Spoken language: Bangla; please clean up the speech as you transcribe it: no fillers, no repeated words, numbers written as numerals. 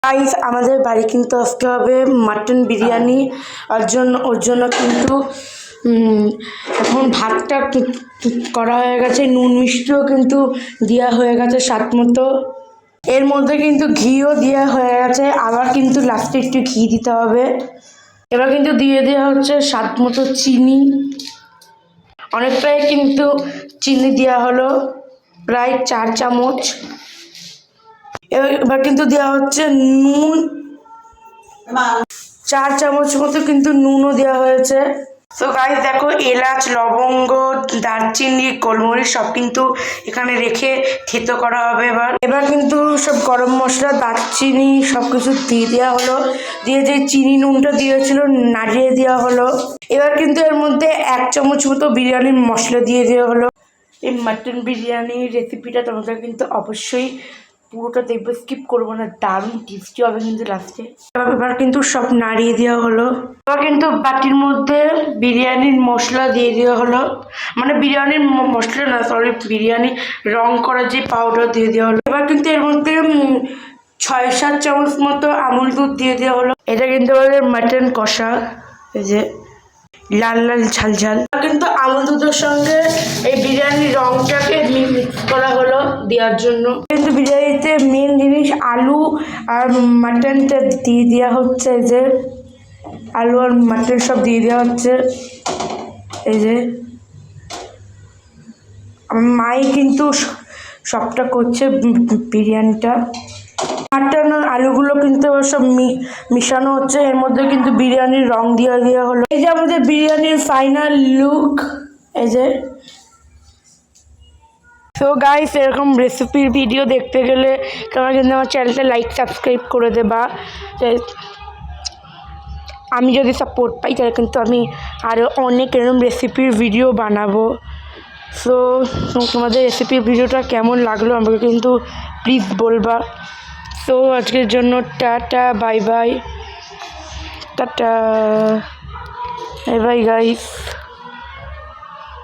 গাইস আমাদের বাড়ি কিন্তু আসতে হবে মাটন বিরিয়ানি। ওর জন্য কিন্তু এখন ভাতটা করা হয়ে গেছে, নুন মিষ্টিও কিন্তু দেওয়া হয়ে গেছে স্বাদ মতো। এর মধ্যে কিন্তু ঘিও দেওয়া হয়ে গেছে, আবার কিন্তু লাস্টে একটু ঘি দিতে হবে। এবার কিন্তু দিয়ে দেওয়া হচ্ছে স্বাদ মতো চিনি, অনেকটাই কিন্তু চিনি দেওয়া হলো, প্রায় 4 চামচ। এবার কিন্তু দেওয়া হচ্ছে নুন, 4 চামচ মতো কিন্তু নুনও দেওয়া হয়েছে। তো গাইস দেখো, এলাচ, লবঙ্গ, দারচিনি, গোলমরিচ সব কিন্তু এখানে রেখে থেতো করা হবে। এবার কিন্তু সব গরম মশলা, দারচিনি সব কিছু দিয়ে দেওয়া হলো, দিয়ে যে চিনি নুনটা দিয়েছিল নাড়িয়ে দেওয়া হলো। এবার কিন্তু এর মধ্যে 1 চামচ মতো বিরিয়ানির মশলা দিয়ে দেওয়া হলো। এই মাটন বিরিয়ানির রেসিপিটা তোমাদের কিন্তু অবশ্যই পুরোটা দেখবে, স্কিপ করবো না, দারুণ টেস্টি হবে কিন্তু লাস্টে। এবার কিন্তু সব নাড়িয়ে দেওয়া হলো। এবার কিন্তু বাটির মধ্যে বিরিয়ানির মশলা দিয়ে দেওয়া হলো, মানে বিরিয়ানির মশলা না, সরি, বিরিয়ানি রং করার যে পাউডার দিয়ে দেওয়া হলো। এবার কিন্তু এর মধ্যে 6-7 চামচ মতো আমুল দুধ দিয়ে দেওয়া হলো। এটা কিন্তু আমাদের মাটন কষা, এই যে লাল লাল ঝাল ঝাল। কিন্তু আমুল দুধের সঙ্গে এই বিরিয়ানির রংটাকে মিক্স করা হলো দেওয়ার জন্য। কিন্তু বিরিয়ানিতে মেন জিনিস আলু আর মাটনটা দিয়ে দেওয়া হচ্ছে, যে আলু আর মাটন সব দিয়ে দেওয়া হচ্ছে। এই যে আমার মাই কিন্তু সবটা করছে বিরিয়ানিটা। মাটন আর আলুগুলো কিন্তু সব মিশানো হচ্ছে, এর মধ্যে কিন্তু বিরিয়ানির রং দিয়ে দেওয়া হলো। এই যে আমাদের বিরিয়ানির ফাইনাল লুক, এই যে। সো গাইস, এরকম রেসিপির ভিডিও দেখতে গেলে তোমরা কিন্তু আমার চ্যানেলটা লাইক সাবস্ক্রাইব করে দেবা। আমি যদি সাপোর্ট পাই তাহলে কিন্তু আমি আরও অনেক এরকম রেসিপির ভিডিও বানাবো। সো তোমাদের রেসিপির ভিডিওটা কেমন লাগলো আমাকে কিন্তু প্লিজ বলবা। সো আজকের জন্য tata, bye bye, tata, bye bye guys.